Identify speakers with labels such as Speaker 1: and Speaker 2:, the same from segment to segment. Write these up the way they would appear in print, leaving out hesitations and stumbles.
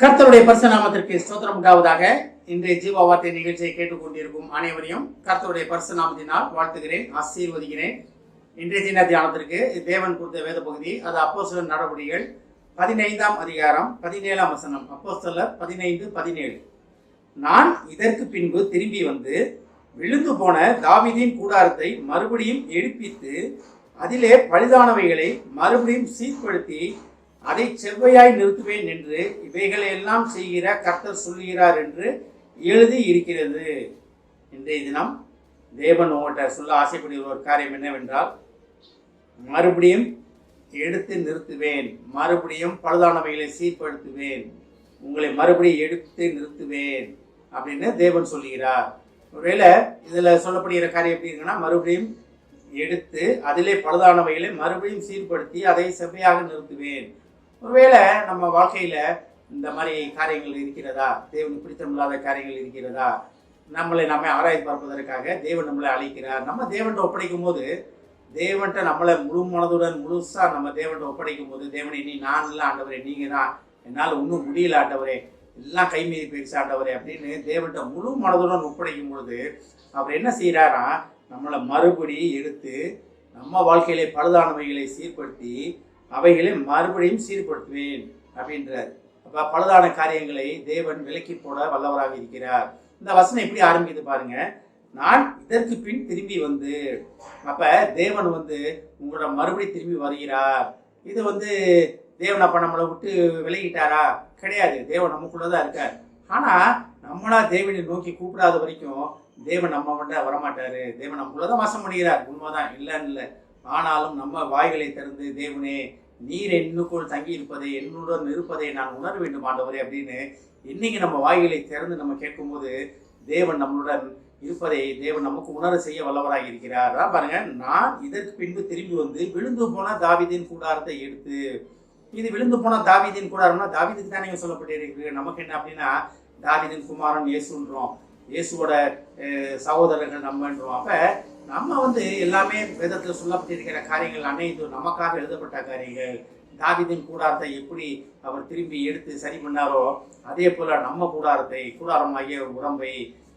Speaker 1: கர்த்தருடைய பரிசுத்த நாமத்திற்கு ஸ்தோத்திரம் உண்டாவதாக. இன்றைய ஜீவ வார்த்தை நிகழ்ச்சியை கேட்டுக்கொண்டிருக்கும் அனைவரையும் கர்த்தருடைய பரிசுத்த நாமத்தினால் வாழ்த்துகிறேன், ஆசீர்வதிக்கிறேன். இன்றைய தின தியானத்திற்கு தேவன் கொடுத்த வேத பகுதி அது அப்போஸ்தலர் நடவடிக்கைகள் 15ஆம் அதிகாரம் 17ஆம் வசனம். அப்போஸ்தலர் 15:17. நான் இதற்கு பின்பு திரும்பி வந்து விழுந்து போன தாவீதின் கூடாரத்தை மறுபடியும் எடுப்பித்து அதிலே பழுதானவைகளை மறுபடியும் சீர்படுத்தி அதை செவ்வையாய் நிறுத்துவேன் என்று இவைகளை எல்லாம் செய்கிற கர்த்தர் சொல்லுகிறார் என்று எழுதி இருக்கிறது. இன்றைய தினம் தேவன் உங்கள்கிட்ட சொல்ல ஆசைப்படுகிற ஒரு காரியம் என்னவென்றால், மறுபடியும் எடுத்து நிறுத்துவேன், மறுபடியும் பழுதானவைகளை சீர்படுத்துவேன், உங்களை மறுபடியும் எடுத்து நிறுத்துவேன் அப்படின்னு தேவன் சொல்லுகிறார். ஒருவேளை இதில் சொல்லப்படுகிற காரியம் எப்படி இருக்குன்னா, மறுபடியும் எடுத்து அதிலே பழுதானவைகளை மறுபடியும் சீர்படுத்தி அதை செவ்வையாக நிறுத்துவேன். ஒருவேளை நம்ம வாழ்க்கையில இந்த மாதிரி காரியங்கள் இருக்கிறதா, தேவனுக்கு பிடித்தமில்லாத காரியங்கள் இருக்கிறதா, நம்மளை ஆராய்ச்சி பார்ப்பதற்காக தேவன் நம்மளை அழைக்கிறார். நம்ம தேவன்கிட்ட ஒப்படைக்கும் போது, தேவன்கிட்ட நம்மளை முழு மனதுடன் முழுசா நம்ம தேவன்கிட்ட ஒப்படைக்கும் போது, தேவனை நீ நான் இல்லை ஆண்டவரே, நீங்க தான், என்னால் ஒன்றும் முடியல ஆண்டவரே, எல்லாம் கை மீறி போயிடுச்சு ஆண்டவரே அப்படின்னு தேவன்கிட்ட முழு மனதுடன் ஒப்படைக்கும் பொழுது அவர் என்ன செய்யறாரா, நம்மளை மறுபடி எடுத்து நம்ம வாழ்க்கையிலே பழுதானவைகளை சீர்படுத்தி அவைகளை மறுபடியும் சீர்படுத்துவேன் அப்படின்றார். அப்ப பழுதான காரியங்களை தேவன் விலக்கி போட வல்லவராக இருக்கிறார். இந்த வசனம் எப்படி ஆரம்பிக்குது பாருங்க. நான் இதற்கு பின் திரும்பி வந்து, அப்ப தேவன் உங்களோட மறுபடியும் திரும்பி வருகிறார். இது தேவன் அப்ப நம்மளை விட்டு விலகிட்டாரா? கிடையாது, தேவன் நமக்குள்ளதான் இருக்கார். ஆனா நம்மளா தேவனை நோக்கி கூப்பிடாத வரைக்கும் தேவன் நம்ம மட்டும் வரமாட்டாரு. தேவன் நமக்குள்ளதான் வாசம் பண்ணுகிறார், உண்மைதான், இல்லைன்னு இல்லை. ஆனாலும் நம்ம வாய்களை திறந்து, தேவனே நீர் என்னுக்குள் தங்கி இருப்பதை, என்னுடன் இருப்பதை நான் உணர வேண்டும் ஆண்டவரே அப்படின்னு இன்னைக்கு நம்ம வாய்களை திறந்து நம்ம கேட்கும்போது தேவன் நம்மளுடன் இருப்பதை தேவன் நமக்கு உணர செய்ய வல்லவராக இருக்கிறார். அதான் பாருங்க, நான் இதற்கு பின்பு திரும்பி வந்து விழுந்து போன தாவீதின் கூடாரத்தை எடுத்து. இது விழுந்து போன தாவீதின் கூடாரம்னா தாவீதுக்கு தானே சொல்லப்பட்டிருக்கு. நமக்கு என்ன அப்படின்னா, தாவீதின் குமாரன் இயேசுன்றோம், இயேசுவோட சகோதரர்கள் நம்மன்றோம். அப்ப நம்ம எல்லாமே வேதத்தில் சொல்லப்பட்டிருக்கிற காரியங்கள் அனைத்தும் நமக்காக எழுதப்பட்ட காரியங்கள். தாவீதின் கூடாரத்தை எப்படி அவர் திரும்பி எடுத்து சரி பண்ணாரோ, அதே போல நம்ம கூடாரத்தை, கூடாரமாகிய உடம்பை,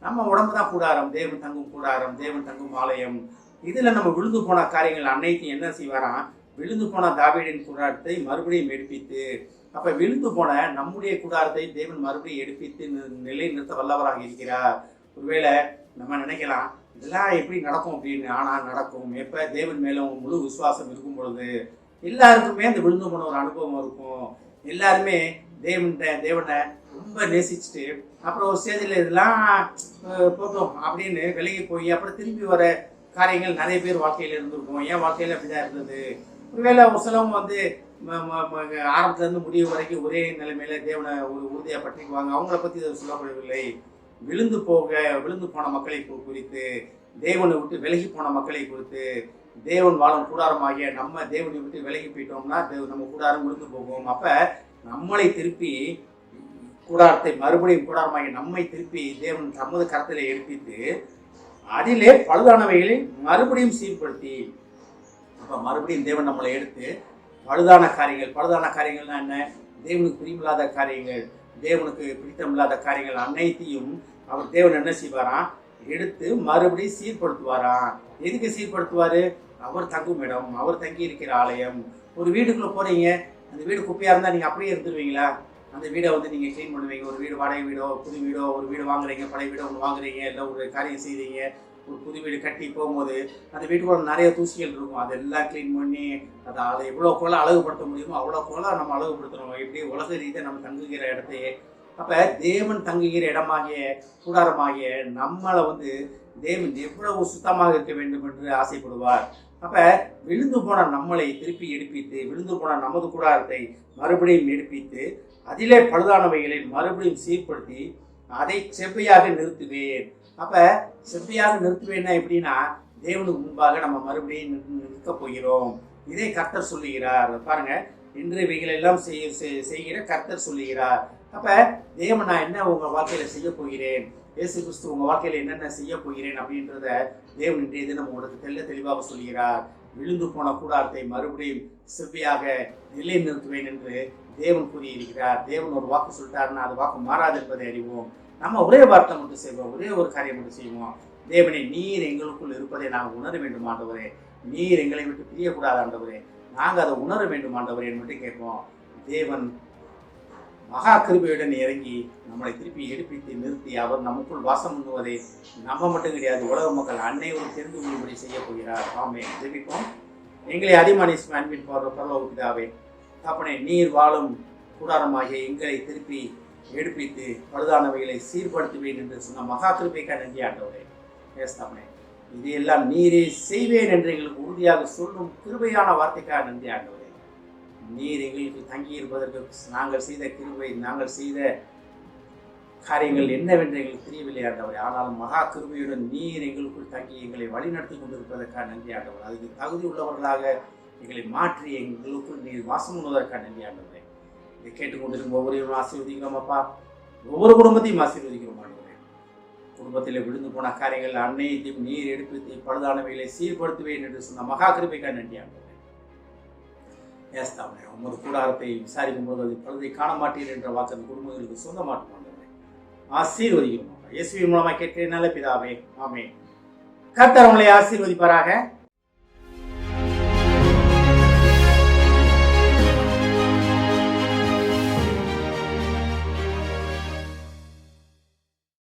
Speaker 1: நம்ம உடம்பு தான் கூடாரம், தேவன் தங்கும் கூடாரம், தேவன் தங்கும் ஆலயம். இதுல நம்ம விழுந்து போன காரியங்கள் அனைத்தையும் என்ன செய்வாராம், விழுந்து போன தாவீதின் கூடாரத்தை மறுபடியும் எடுப்பித்து, அப்ப விழுந்து போன நம்முடைய கூடாரத்தை தேவன் மறுபடியும் எடுப்பித்து நிலை நிறுத்த வல்லவராக இருக்கிறார். ஒருவேளை நம்ம நினைக்கலாம், இதெல்லாம் எப்படி நடக்கும் அப்படின்னு. ஆனா நடக்கும். எப்ப தேவன் மேல முழு விசுவாசம் இருக்கும் பொழுது எல்லாருக்குமே அந்த விழுந்து போன ஒரு அனுபவம் இருக்கும். எல்லாருமே தேவனை ரொம்ப நேசிச்சுட்டு அப்புறம் ஒரு ஸ்டேஜில் இதெல்லாம் போட்டோம் அப்படின்னு விலகி போய் அப்புறம் திரும்பி வர காரியங்கள் நிறைய பேர் வாழ்க்கையில இருந்திருக்கும். என் வாழ்க்கையில அப்படிதான் இருந்தது. ஒருவேளை ஒரு சிலவங்க ஆரம்பத்துல இருந்து முடிவு வரைக்கும் ஒரே நிலைமையில தேவனை ஒரு உறுதியா பற்றிக்குவாங்க. அவங்கள பத்தி சொல்லப்படவில்லை. விழுந்து போன மக்களை குறித்து, தேவனை விட்டு விலகி போன மக்களை குறித்து, தேவன் வாழும் கூடாரமாகிய நம்ம தேவனை விட்டு விலகி போயிட்டோம்னா நம்ம கூடாரம் விழுந்து போகும். அப்ப நம்மளை திருப்பி கூடாரத்தை மறுபடியும் கூடாரமாகிய நம்மை திருப்பி தேவன் தமது கரத்திலே எடுப்பித்து அதிலே பழுதானவைகளை மறுபடியும் சீர்படுத்தி, அப்ப மறுபடியும் தேவன் நம்மளை எடுத்து பழுதான காரியங்கள்னா என்ன? தேவனுக்கு பிரியமில்லாத காரியங்கள், தேவனுக்கு பிடித்தமில்லாத காரியங்கள் அனைத்தையும் அவர் தேவன் என்ன செய்வாராம், எடுத்து மறுபடியும் சீர்படுத்துவாராம். எதுக்கு சீர்படுத்துவாரு? அவர் தங்கும் இடம், அவர் தங்கி இருக்கிற ஆலயம். ஒரு வீட்டுக்குள்ள போறீங்க, அந்த வீடு குப்பையா இருந்தா நீங்க அப்படியே இருந்துருவீங்களா? அந்த வீடை நீங்க கிளீன் பண்ணுவீங்க. ஒரு வீடு வாடகை வீடோ புது வீடோ, ஒரு வீடு வாங்குறீங்க, பழைய வீடோ ஒன்று வாங்குறீங்க, இல்லை ஒரு காரியம் செய்றீங்க, ஒரு புது வீடு கட்டி போகும்போது அந்த வீட்டுக்குள்ள நிறைய தூசிகள் இருக்கும். அதெல்லாம் கிளீன் பண்ணி அதை எவ்வளோ போல அழகுபடுத்த முடியுமோ அவ்வளோ போல நம்ம அழகுபடுத்தணும். எப்படி உலக ரீதியாக நம்ம தங்குகிற இடத்தையே. அப்ப தேவன் தங்குகிற இடமாகிய கூடாரமாகிய நம்மளை தேவன் எவ்வளவு சுத்தமாக இருக்க வேண்டும் என்று ஆசைப்படுவார். அப்ப விழுந்து போன நம்மளை திருப்பி எடுப்பித்து, விழுந்து போன நமது கூடாரத்தை மறுபடியும் எடுப்பித்து அதிலே பழுதானவைகளை மறுபடியும் சீர்படுத்தி அதை செவ்வையாக நிறுத்துவேன். அப்ப செவ்வையாக நிறுத்துவேன்னா எப்படின்னா, தேவனுக்கு முன்பாக நம்ம மறுபடியும் நிற்க போகிறோம். இதை கர்த்தர் சொல்லுகிறார். பாருங்க, இன்று இவைகள் எல்லாம் செய்கிற கர்த்தர் சொல்லுகிறார். அப்ப தேவன் நான் என்ன உங்க வாழ்க்கையில செய்ய போகிறேன், இயேசு கிறிஸ்து உங்க வாழ்க்கையில என்னென்ன செய்ய போகிறேன் அப்படின்றத தேவன் இன்றைய தினம் உங்களுக்கு தெளிவாக சொல்கிறார். விழுந்து போன கூடாரத்தை மறுபடியும் செவ்வியாக நிலைநிறுத்துவேன் என்று தேவன் கூறியிருக்கிறார். தேவன் ஒரு வாக்கு சொல்லிட்டாருன்னா அது வாக்கு மாறாது என்பதை அறிவோம். நம்ம ஒரே வார்த்தை மட்டும் செய்வோம், ஒரே ஒரு காரியம் மட்டும் செய்வோம். தேவனே, நீர் எங்களுக்குள் இருப்பதை நாங்கள் உணர வேண்டும் ஆண்டவரே. நீர் எங்களை விட்டு பிரியக்கூடாது ஆண்டவரே. நாங்கள் அதை உணர வேண்டும் ஆண்டவரே மட்டும் கேட்போம். தேவன் மகா கிருபையுடன் இறங்கி நம்மளை திருப்பி எடுப்பித்து நிறுத்தி அவர் நமக்குள் வாசம் பண்ணுவதை நம்ம மட்டும் கிடையாது, உலக மக்கள் அனைவரும் தெரிந்து கொள்ளும்படி செய்ய போகிறார். ஆமென். ஜெபிப்போம். எங்களை அதிகமான அன்பின் பரலோக பிதாவே, தகப்பனே, நீர் வாழும் கூடாரமாகிய எங்களை திருப்பி எடுப்பித்து பழுதானவைகளை சீர்படுத்துவேன் என்று சொன்ன மகா கிருபைக்காக நன்றி ஆண்டவரே. தகப்பனே, இதையெல்லாம் நீரே செய்வேன் என்று எங்களுக்கு உறுதியாக சொல்லும் கிருபையான வார்த்தைக்காக நன்றி ஆண்டவரே. நீர் எங்களுக்கு தங்கி இருப்பதற்கு நாங்கள் செய்த கிருபை, நாங்கள் செய்த காரியங்கள் என்னவென்று எங்களுக்கு தெரியவில்லை ஆண்டவரே. ஆனாலும் மகா கிருபையுடன் நீர் எங்களுக்குள் தங்கி எங்களை வழிநடத்தி கொண்டிருப்பதற்காக நன்றி ஆண்டவர். அதுக்கு தகுதி உள்ளவர்களாக எங்களை மாற்றி எங்களுக்குள் நீர் வாசம் பண்ணுவதற்காக நன்றி ஆண்டவரே. இதை கேட்டுக்கொண்டிருக்கும் ஒவ்வொருவரும் ஆசீர்வதிக்கிறோம் அப்பா. ஒவ்வொரு குடும்பத்தையும் ஆசீர்வதிக்கிறோம் ஆண்டவரே. குடும்பத்தில் விழுந்து போன காரியங்கள் அன்னையத்தையும் நீர் எடுப்பித்து பழுதானவைகளை சீர்படுத்துவேன் என்று சொன்ன மகா கிருபைக்காக நன்றி ஆண்டவரே. ஏஸ்தாமே, உமது கூடாரத்தை விசாரிக்கும் போது அது பழுதை காண மாட்டீர் என்ற வாக்கு அந்த குடும்பங்களுக்கு சொந்த மாட்டோம் ஆண்டவரே. ஆசீர்வதிக்கிறோம். இயேசுவின் மூலமாக கேட்கிறேன் நல்ல பிதாவே. ஆமென். கர்த்தர் உங்களை ஆசீர்வதிப்பாராக.